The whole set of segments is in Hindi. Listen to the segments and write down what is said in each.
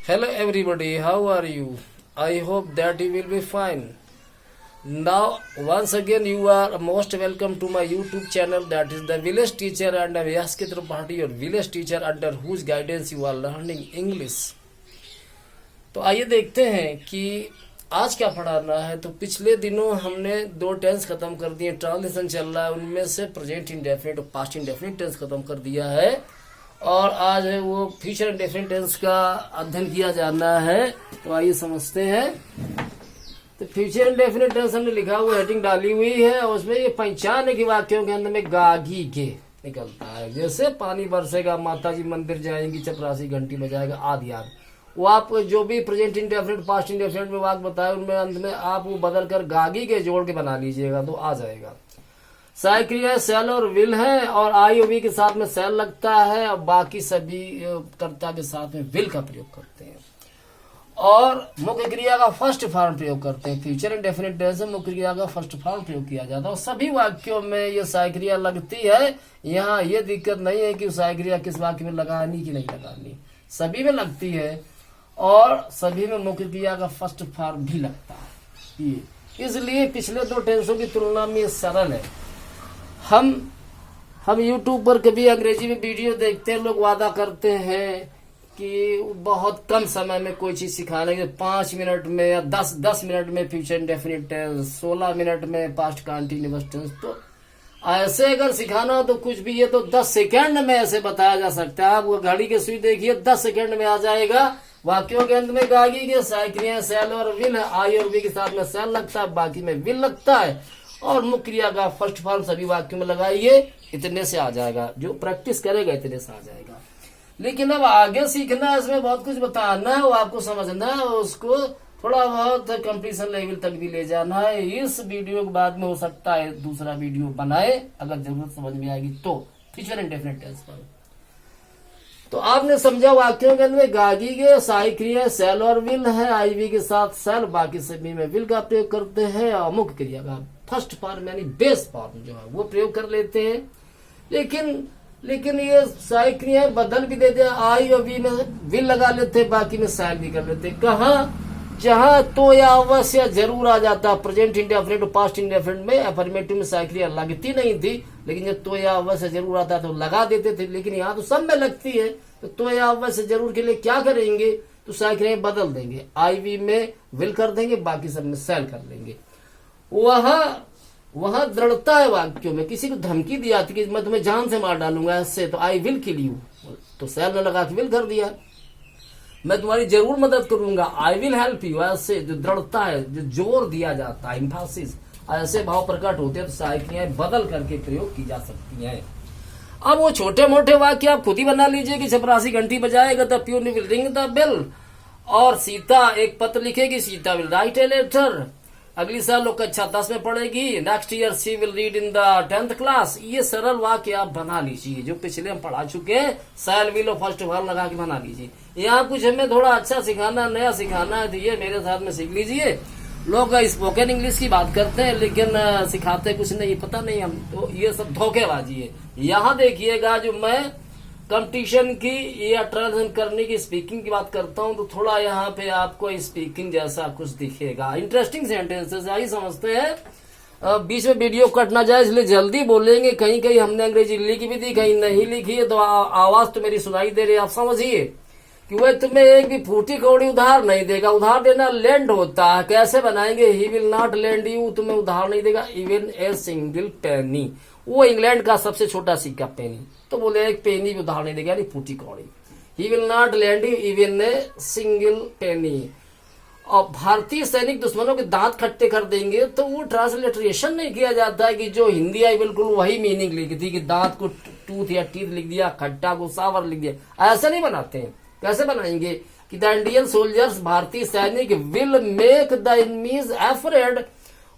Hello everybody, how are you? I hope that you will be fine. Now, once again, you are most welcome to my YouTube channel, that is the Village Teacher, and I am Yaskit Tripathi, your village teacher under whose guidance you are learning English. तो आइए देखते हैं कि आज क्या पढ़ाना है। तो पिछले दिनों हमने दो टेंस खत्म कर दिए, ट्रांसलेशन चल रहा है, उनमें से प्रेजेंट इंडेफिनिट और पास्ट इंडेफिनिट टेंस खत्म कर दिया है, और आज है वो फ्यूचर इंडेफिनिट टेंस का अध्ययन किया जाना है। तो आइए समझते हैं। तो फ्यूचर इंडेफिनिट टेंस हमने लिखा हुआ हेडिंग डाली हुई है, और उसमें ये पहचान है कि वाक्यों के अंदर में गागी के निकलता है। जैसे पानी बरसेगा, माताजी मंदिर जाएंगी, चपरासी घंटी बजाएगा, आदि आदि। वो आप जो भी प्रेजेंट इंडेफिनिट पास्ट इंडेफिनिट में वाक्य बताए, उनमें अंत में आप वो बदल कर गागी के जोड़ के बना लीजिएगा तो आ जाएगा। सहायक क्रिया सेल और विल है, और आई और वी के साथ में सेल लगता है, और बाकी सभी कर्ता के साथ में विल का प्रयोग करते हैं, और मुख्य क्रिया का फर्स्ट फॉर्म प्रयोग करते हैं। फ्यूचर इंडेफिनिट टेंस में मुख्य क्रिया का फर्स्ट फॉर्म प्रयोग किया जाता है, और सभी वाक्यों में ये सहायक क्रिया लगती है। यहाँ ये दिक्कत नहीं है कि सहायक क्रिया किस वाक्य में लगानी कि नहीं लगानी, सभी में लगती है, और सभी में मुख्य क्रिया का फर्स्ट फॉर्म भी लगता है। ये इसलिए पिछले दो टेंसों की तुलना में सरल है। हम YouTube पर कभी अंग्रेजी में वीडियो देखते हैं, लोग वादा करते हैं कि बहुत कम समय में कोई चीज सिखाने के, 5 मिनट में या 10 मिनट में फ्यूचर इंडेफिनिट टेंस, 16 मिनट में पास्ट कंटीन्यूअस टेंस। तो ऐसे अगर सिखाना हो तो कुछ भी, ये तो 10 सेकंड में ऐसे बताया जा सकता है। आप वो घड़ी की सुई देखिए, 10 सेकंड में आ जाएगा। वाक्यों के अंत में गागी के सहायक क्रिया सेल और विल है, आई और वी के साथ में सेल लगता है, बाकी में विल लगता है, और मुख्य क्रिया का फर्स्ट फॉर्म सभी वाक्यों में लगाइए, इतने से आ जाएगा। जो प्रैक्टिस करेगा इतने से आ जाएगा। लेकिन अब आगे सीखना है, इसमें बहुत कुछ बताना है, वो आपको समझना है, उसको थोड़ा बहुत कंप्लीशन लेवल तक भी ले जाना है। इस वीडियो के बाद में हो सकता है दूसरा वीडियो बनाए, अगर जरूरत समझ में आएगी तो, फ्यूचर इंडेफिनिट टेंस पर। तो आपने समझा वाक्यों के अंदर गागी के सहायक क्रिया सेल और विल है, आईवी के साथ सेल, बाकी सभी में विल का प्रयोग करते हैं, और मुख्य क्रिया का फर्स्ट फॉर्म यानी बेस फॉर्म जो है वो प्रयोग कर लेते हैं। लेकिन ये सहायक क्रिया बदल भी देते हैं, आई और वी में विल लगा लेते हैं, बाकी में सेल भी कर लेते हैं। कहाँ? जहां तो या अवश्य जरूर आ जाता, प्रेजेंट इंडेफिनिट और पास्ट इंडेफिनिट में अफर्मेटिव में सहायक क्रिया लगती नहीं थी, लेकिन जब तो या अवश्य जरूर आता तो लगा देते थे। लेकिन यहाँ तो सब में लगती है, तो या अवश्य जरूर के लिए क्या करेंगे, तो सहायक क्रिया बदल देंगे, आई वी में विल कर देंगे, बाकी सब में सेल कर लेंगे। वहां दृढ़ता है वाक्यों में। किसी को धमकी दी जाती कि मैं तुम्हें जान से मार डालूंगा ऐसे, तो आई विल किल यू, तो सेल ने लगा के विल कर दिया। मैं तुम्हारी जरूर मदद करूंगा, आई विल हेल्प यू, ऐसे जो दृढ़ता है, जो जोर दिया जाता है, एम्फेसिस, ऐसे भाव प्रकट होते हैं, तो सहायक क्रियाएं बदल करके प्रयोग की जा सकती हैं। अब वो छोटे मोटे वाक्य आप खुद ही बना लीजिए कि चपरासी घंटी बजाएगा the peon will ring the bell, और सीता एक पत्र लिखेगी, Sita will write a letter, अगली साल लोग कक्षा 10 में पढ़ेगी, next year she will read in the 10th class. ये सरल वाक्य आप बना लीजिए, जो पिछले हम पढ़ा चुके हैं, सेल विल और फर्स्ट फॉर्म लगा के बना लीजिए। यहाँ कुछ हमें थोड़ा अच्छा सिखाना, नया सिखाना है, तो ये मेरे साथ में सीख लीजिए। लोग स्पोकन इंग्लिश की बात करते हैं, लेकिन सिखाते कुछ नहीं, पता नहीं हम, तो ये सब धोखेबाजी है। यहाँ देखिएगा, जो मैं कंपटीशन की या ट्रांसलेशन करने की स्पीकिंग की बात करता हूँ, तो थोड़ा यहाँ पे आपको स्पीकिंग जैसा कुछ दिखेगा। इंटरेस्टिंग सेंटेंसेस आई समझते हैं, बीच में वीडियो कट ना जाए इसलिए जल्दी बोलेंगे। कहीं कहीं हमने अंग्रेजी लिखी भी थी, कहीं नहीं लिखी है, तो आवाज तो मेरी सुनाई दे रही है, आप समझिए कि वह तुम्हें एक भी फूटी कौड़ी उधार नहीं देगा। उधार देना लेंड होता है, कैसे बनाएंगे, he will not lend you, तुम्हें उधार नहीं देगा इवन ए सिंगल पेनी, वो इंग्लैंड का सबसे छोटा सिक्का पेनी, तो बोले एक पेनी भी उधार नहीं देगा, यानी फूटी कौड़ी। He will not lend you even a single penny. और भारतीय सैनिक दुश्मनों के दांत खट्टे कर देंगे, तो वो ट्रांसलिटरेशन नहीं किया जाता है कि जो हिंदी आई बिल्कुल वही मीनिंग लिखी थी, कि दांत को टूथ या टीथ लिख दिया, खट्टा को सावर लिख दिया, ऐसा नहीं बनाते हैं। कैसे बनाएंगे कि द इंडियन सोल्जर्स, भारतीय सैनिक, will make the enemies afraid,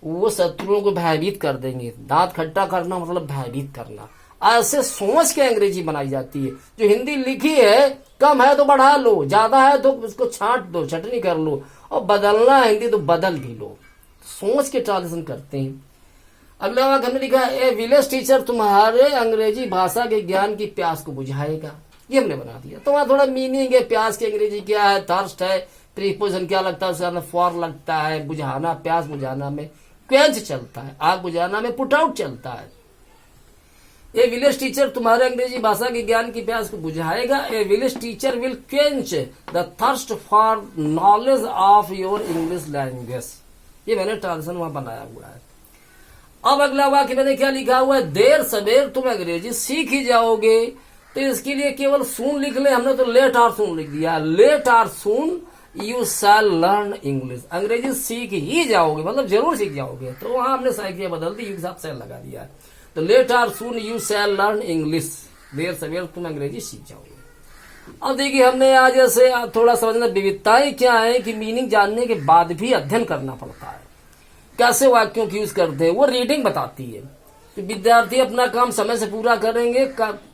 वो शत्रुओं को भयभीत कर देंगे। दांत खट्टा करना मतलब भयभीत करना, ऐसे सोच के अंग्रेजी बनाई जाती है। जो हिंदी लिखी है, कम है तो बढ़ा लो, ज्यादा है तो उसको छांट दो, चटनी कर लो, और बदलना है हिंदी तो बदल भी लो, सोच के ट्रांसलेशन करते हैं। अगला वाक्य हमने लिखा है, ए विलेज टीचर तुम्हारे अंग्रेजी भाषा के ज्ञान की प्यास को बुझाएगा। ये हमने बना दिया। तो वहां थोड़ा मीनिंग है, प्यास की अंग्रेजी क्या है, थर्स्ट है, प्रीपोजिशन क्या लगता है, उसका फॉर लगता है, बुझाना, प्यास बुझाना में क्वेंच चलता है, आग बुझाना में पुट आउट चलता है। ए विलेज टीचर तुम्हारे अंग्रेजी भाषा के ज्ञान की प्यास को बुझाएगा। A village teacher will quench the thirst for knowledge of your English language. ये मैंने ट्रांसलेशन वहां बनाया हुआ है। अब अगला वाक्य मैंने क्या लिखा हुआ है, देर सवेर तुम अंग्रेजी सीख ही जाओगे। तो इसके लिए केवल सून लिख ले, हमने तो लेट और सून लिख दिया। लेट और soon you shall learn English, अंग्रेजी सीख ही जाओगे, मतलब जरूर सीख जाओगे। तो वहां हमने साइकिल बदल दी, यू साथ शैल लगा दिया। तो लेट और soon you shall learn English, देर सवेर तुम अंग्रेजी सीख जाओगे। अब देखिए हमने आज जैसे थोड़ा समझना विविधताएं क्या है कि मीनिंग जानने के बाद भी अध्ययन करना पड़ता है, कैसे वाक्यों की यूज करते हैं, वो रीडिंग बताती है। तो विद्यार्थी अपना काम समय से पूरा करेंगे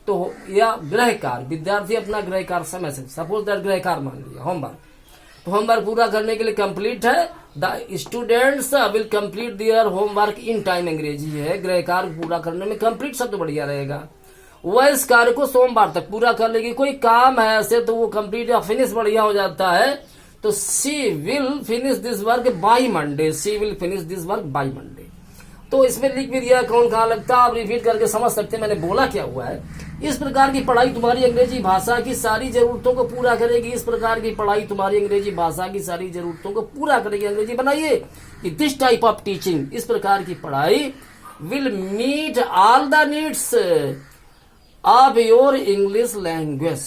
तो या गृह कार्य, विद्यार्थी अपना गृह कार्य समय से, सपोज दैट गृह कार्य मान लिया होमवर्क, तो होमवर्क पूरा करने के लिए कंप्लीट है। The students will complete their homework in time, अंग्रेजी है, गृह कार्य पूरा करने में कंप्लीट शब्द बढ़िया रहेगा। वह इस कार्य को सोमवार तक पूरा कर लेगी। कोई काम है ऐसे तो वो कंप्लीट या फिनिश बढ़िया हो जाता है। तो she will finish this work by Monday, she will finish this work by Monday. तो इसमें लिख भी दिया कौन कहाँ लगता है, आप रिपीट करके समझ सकते हैं मैंने बोला क्या हुआ है। इस प्रकार की पढ़ाई तुम्हारी अंग्रेजी भाषा की सारी जरूरतों को पूरा करेगी। इस प्रकार की पढ़ाई तुम्हारी अंग्रेजी भाषा की सारी जरूरतों को पूरा करेगी। अंग्रेजी बनाइए कि दिस टाइप ऑफ टीचिंग, इस प्रकार की पढ़ाई will meet all the needs of your English language.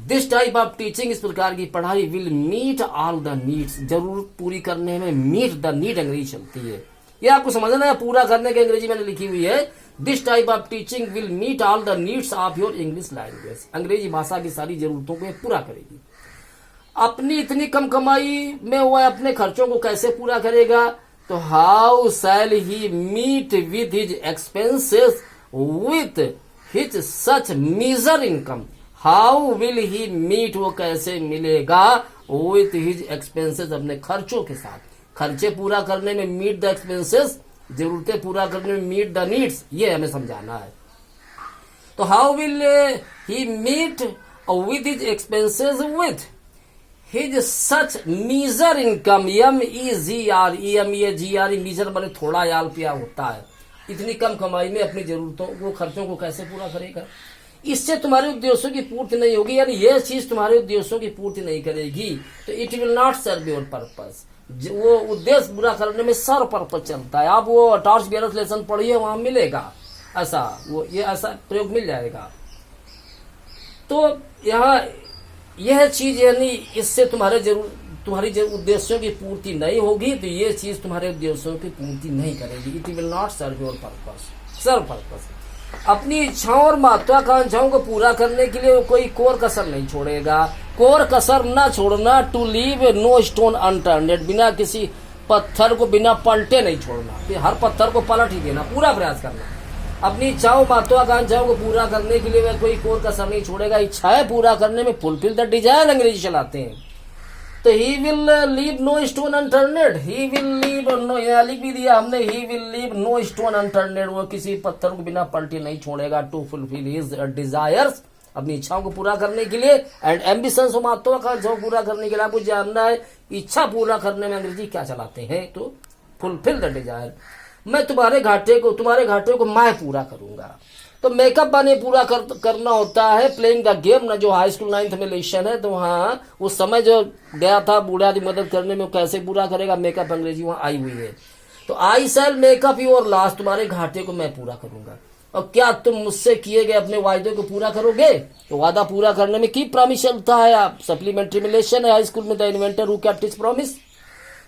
This type of teaching, इस प्रकार की पढ़ाई will meet all the needs, जरूरत पूरी करने में मीट द नीड अंग्रेजी चलती है। ये आपको समझना है, पूरा करने की अंग्रेजी मैंने लिखी हुई है। This type of teaching will meet all the needs of your English language, अंग्रेजी भाषा की सारी जरूरतों को पूरा करेगी। अपनी इतनी कम कमाई में वह अपने खर्चों को कैसे पूरा करेगा, तो how shall he meet with his expenses with his such meagre income. How will he meet, वो कैसे मिलेगा, विथ हिज एक्सपेंसेस, अपने खर्चों के साथ। खर्चे पूरा करने में मीट द एक्सपेंसेस, जरूरतें पूरा करने में मीट द नीड्स, ये हमें समझाना है। तो how will he meet with his expenses with his such meagre income, MEZR meagre बने थोड़ा याल पिया होता है। इतनी कम कमाई में अपनी जरूरतों को, खर्चों को कैसे पूरा करेगा। इससे तुम्हारे उद्देश्यों की पूर्ति नहीं होगी, यानी यह चीज तुम्हारे उद्देश्यों की पूर्ति नहीं करेगी, तो it will not serve your purpose. वो उद्देश्य पूरा करने में सर्व पर्पस चलता है। आप वो टॉर्च बेयरर्स लेसन पढ़िए, वहां मिलेगा ऐसा, वो ये ऐसा प्रयोग मिल जाएगा। तो यहाँ यह चीज, यानी इससे तुम्हारी उद्देश्यों की पूर्ति नहीं होगी, तो ये चीज तुम्हारे उद्देश्यों की पूर्ति नहीं करेगी। It will not serve your purpose, serve purpose. अपनी इच्छाओं और महत्वाकांक्षाओं को पूरा करने के लिए वो कोई कोर कसर नहीं छोड़ेगा। कोर कसर न छोड़ना, to leave no stone unturned, बिना किसी पत्थर को बिना पलटे नहीं छोड़ना, कि हर पत्थर को पलट ही देना, पूरा प्रयास करना। अपनी इच्छाओं महत्वाकांक्षाओं को पूरा करने के लिए वह कोई कोर कसर नहीं छोड़ेगा। इच्छाएं पूरा करने में फुलफिल द डिजायर अंग्रेजी चलाते हैं। तो he will leave no stone unturned, he will leave no, यहाँ लिख भी दिया हमने, he will leave no stone unturned, वो किसी पत्थर को बिना पलटे नहीं छोड़ेगा। टू फुलफिल हिज डिजायर्स, अपनी इच्छाओं को पूरा करने के लिए, एंड एम्बिशंस, महत्वाकांक्षाओं को पूरा करने के लिए। आपको जानना है इच्छा पूरा करने में अंग्रेजी क्या चलाते हैं, तो फुलफिल द डिजायर। मैं तुम्हारे घाटे को मैं पूरा करूंगा। तो मेकअप माने पूरा करना होता है, प्लेइंग द गेम ना, जो हाई स्कूल 9th में लेशन है। तो वहाँ उस समय जो गया था बूढ़ा की मदद करने में, कैसे पूरा करेगा, मेकअप अंग्रेजी वहाँ आई हुई है। तो आई शैल मेकअप योर लॉस, तुम्हारे घाटे को मैं पूरा करूंगा। और क्या तुम मुझसे किए गए अपने वायदे को पूरा करोगे, तो वादा पूरा करने में की प्रॉमिस चलता है। आप सप्लीमेंट्री में लेशन है हाई स्कूल में, the inventor who kept his promise.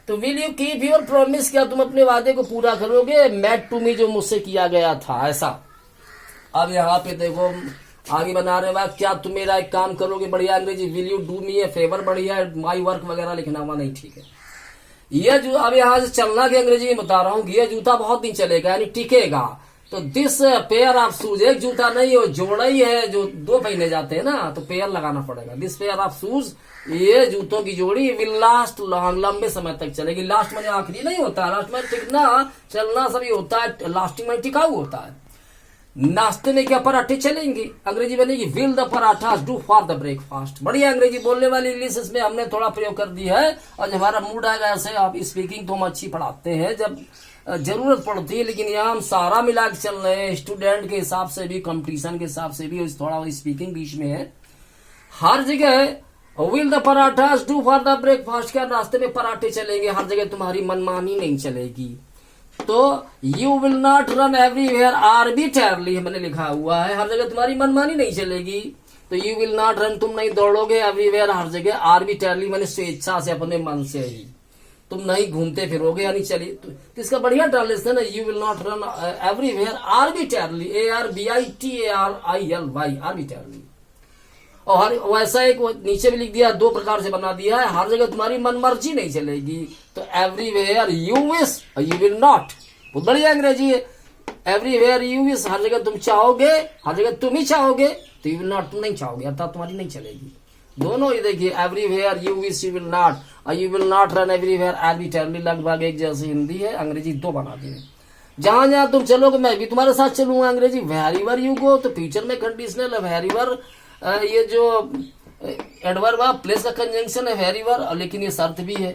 तो will you keep your promise, क्या तुम अपने वादे को पूरा करोगे, मेड टू मी, जो मुझसे किया गया था, ऐसा। अब यहाँ पे देखो आगे बना रहे हैं, क्या तुम मेरा एक काम करोगे, बढ़िया अंग्रेजी, will you do me A favour, बढ़िया माई वर्क वगैरह लिखना हुआ नहीं, ठीक है। ये जो अब यहाँ से चलना की अंग्रेजी में बता रहा हूँ, ये जूता बहुत दिन चलेगा, यानी टिकेगा। तो दिस पेयर ऑफ शूज, एक जूता नहीं हो, जोड़ा ही है, जो 2 पहने जाते हैं ना, तो पेयर लगाना पड़ेगा। दिस पेयर ऑफ शूज, ये जूतों की जोड़ी विल लास्ट लॉन्ग, लंबे समय तक चलेगी। लास्ट में आखिरी नहीं होता, लास्ट में टिकना चलना सभी होता है, लास्टिंग में टिकाऊ होता है। नाश्ते में क्या पराठे चलेंगे, अंग्रेजी बनेगी will the parathas do for the breakfast. बढ़िया अंग्रेजी बोलने वाली इंग्लिश इसमें हमने थोड़ा प्रयोग कर दिया है। और जब हमारा मूड आएगा ऐसे, आप स्पीकिंग तो हम अच्छी पढ़ाते हैं जब जरूरत पड़ती है, लेकिन यहाँ हम सारा मिला के चल रहे हैं, स्टूडेंट के हिसाब से भी, कंपटीशन के हिसाब से भी, थोड़ा स्पीकिंग बीच में है। हर जगह will the parathas do for the breakfast, क्या नाश्ते में पराठे चलेंगे, हर जगह तुम्हारी मनमानी नहीं चलेगी। तो you will not run everywhere arbitrarily मैंने लिखा हुआ है, हर जगह तुम्हारी मनमानी नहीं चलेगी। तो यू विल नॉट रन, तुम नहीं दौड़ोगे एवरीवेयर हर जगह, आर्बिट्ररली मैंने स्वेच्छा से, अपने मन से ही, तुम नहीं घूमते फिरोगे, यानी चलिए तो इसका बढ़िया ट्रांसलेशन है, you will not run everywhere arbitrarily, ARBITRILY arbitrarily. और वैसा एक नीचे भी लिख दिया, दो प्रकार से बना दिया है, हर जगह तुम्हारी मनमर्जी नहीं चलेगी। तो everywhere you wish, you will not, बहुत बढ़िया अंग्रेजी है। एवरीवेयर यू विश, हर जगह तुम चाहोगे, हर जगह तुम ही चाहोगे, तो यू विल नॉट, तुम नहीं चाहोगे, अर्थात तुम्हारी नहीं चलेगी। दोनों ही देखिए, everywhere you wish, you will not, और you will not run everywhere arbitrarily, लगभग एक जैसी हिंदी है, अंग्रेजी दो बना दी है। जहां जहां तुम चलोगे मैं भी तुम्हारे साथ चलूंगा। अंग्रेजी वेरीवर यू गो, तो फ्यूचर में कंडीशनल है, वेरीवर ये जो एडवर्ब प्लेस का कंजंक्शन है वेरीवर, लेकिन ये शर्त भी है।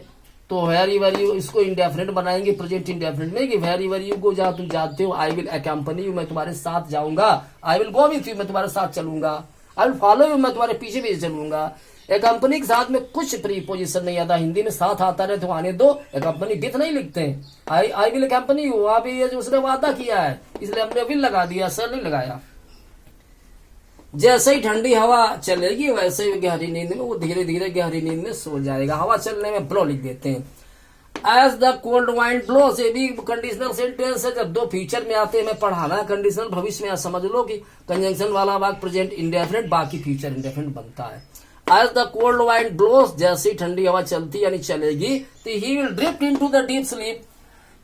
तो वेरीवर यू, इसको इंडेफिनिट बनाएंगे प्रेजेंट इंडेफिनिट में, कि वेरीवर यू गो, जहां तुम जाते हो, आई विल अकम्पनी यू, मैं तुम्हारे साथ जाऊंगा, I will go with you, मैं तुम्हारे साथ चलूंगा, आई विल फॉलो यू, मैं तुम्हारे पीछे पीछे चलूंगा। अकम्पनी के साथ में कुछ प्रीपोजिशन नहीं आता, हिंदी में साथ आता रहे तो आने दो, अकम्पनी विथ नहीं लिखते हैं। आई विल अकम्पनी यू, वहां भी ये जो उसने वादा किया है, इसलिए हमने विल लगा दिया, सर नहीं लगाया। जैसे ही ठंडी हवा चलेगी वैसे ही गहरी नींद में, वो धीरे धीरे गहरी नींद में सो जाएगा। हवा चलने में ब्लो लिख देते हैं। As the cold wind blows, ये भी कंडीशनल सेंटेंस है, जब दो फ्यूचर में आते हैं, मैं पढ़ाना है कंडीशनल, भविष्य में समझ लो कि कंजंक्शन वाला भाग प्रेजेंट इंडेफिनिट, बाकी फ्यूचर इंडेफिनिट बनता है। As the cold wind blows, जैसी ठंडी हवा चलती यानी चलेगी, तो he will drift into the deep sleep,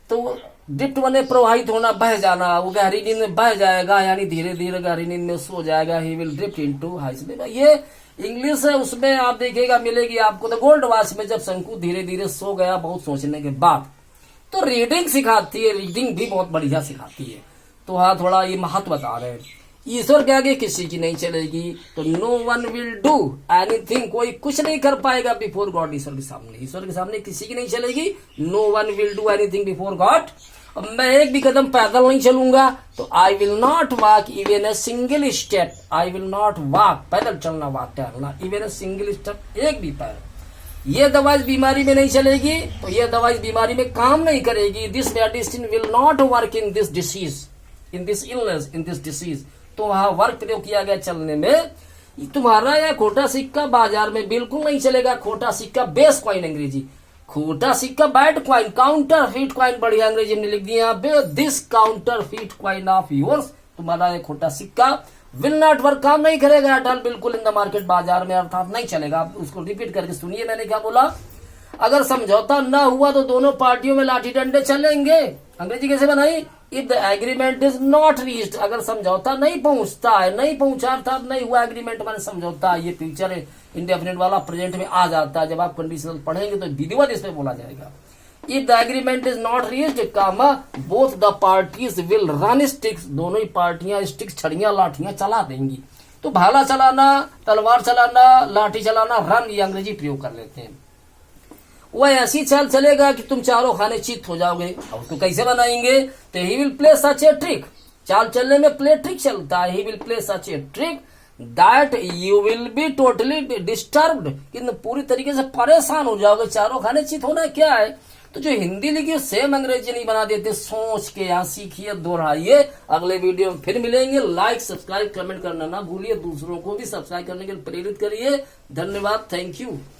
तो ड्रिफ्ट बने प्रवाहित होना, बह जाना, वो गहरी नींद में बह जाएगा, यानी धीरे धीरे गहरी नींद में सो जाएगा। ही will drift into high sleep, ये इंग्लिश है, उसमें आप देखिएगा मिलेगी आपको। द गोल्ड वॉच में जब शंकु धीरे धीरे सो गया बहुत सोचने के बाद, तो रीडिंग सिखाती है, रीडिंग भी बहुत बढ़िया सिखाती है। तो हाँ, थोड़ा ये महत्व बता रहे हैं। ईश्वर के आगे किसी की नहीं चलेगी, तो no one will do anything, कोई कुछ नहीं कर पाएगा बिफोर गॉड, ईश्वर के सामने, ईश्वर के सामने किसी की नहीं चलेगी। No one will do anything before God. मैं एक भी कदम पैदल नहीं चलूंगा, तो I will not walk even a single step, I will not walk, पैदल चलना, वॉक टहलना, इवन ए सिंगल स्टेप, एक भी पैर। ये दवाई बीमारी में नहीं चलेगी, तो ये दवाई बीमारी में काम नहीं करेगी। This medicine will not work in this disease, in this illness, in this disease. तो वहां वर्क प्रयोग किया गया चलने में। तुम्हारा यह खोटा सिक्का बाजार में बिल्कुल नहीं चलेगा। खोटा सिक्का बेस कॉइन, अंग्रेजी खोटा सिक्का bad coin, counter feet coin, बढ़िया अंग्रेजी में लिख दिया this counter feet coin of yours, तुम्हारा यह खोटा सिक्का विल नॉट वर्क, काम नहीं करेगा एट ऑल, बिल्कुल इन द मार्केट, बाजार में, अर्थात नहीं चलेगा। आप उसको रिपीट करके सुनिए, मैंने क्या बोला। अगर समझौता ना हुआ तो दोनों पार्टियों में लाठी डंडे चलेंगे। अंग्रेजी कैसे बनाई, if the agreement is not reached, अगर समझौता नहीं पहुंचता है, नहीं पहुंचा अर्थात नहीं हुआ एग्रीमेंट माने समझौता, ये फ्यूचर इंडेफिनिट वाला प्रेजेंट में आ जाता है। जब आप कंडीशनल पढ़ेंगे तो विधिवत इसमें बोला जाएगा। If the agreement is not reached, comma both the parties will run sticks, दोनों ही पार्टियां स्टिक्स, छड़ियां, लाठियां चला देंगी। तो भाला चलाना, तलवार चलाना, लाठी चलाना, रन, ये अंग्रेजी प्रयोग कर लेते हैं। वह ऐसी चाल चलेगा कि तुम चारों खाने चित हो जाओगे। अब उसको कैसे बनाएंगे, तो he will play such a trick, चाल चलने में प्ले ट्रिक चलता है। He will play such a trick that you will be totally disturbed, कि पूरी तरीके से परेशान हो जाओगे। चारों खाने चित होना क्या है, तो जो हिंदी लिखी सेम अंग्रेजी नहीं बना देते, सोच के यहाँ सीखिए, दोहराइए। अगले वीडियो में फिर मिलेंगे। लाइक, सब्सक्राइब, कमेंट करना ना भूलिए, दूसरों को भी सब्सक्राइब करने के लिए प्रेरित करिए। धन्यवाद, थैंक यू।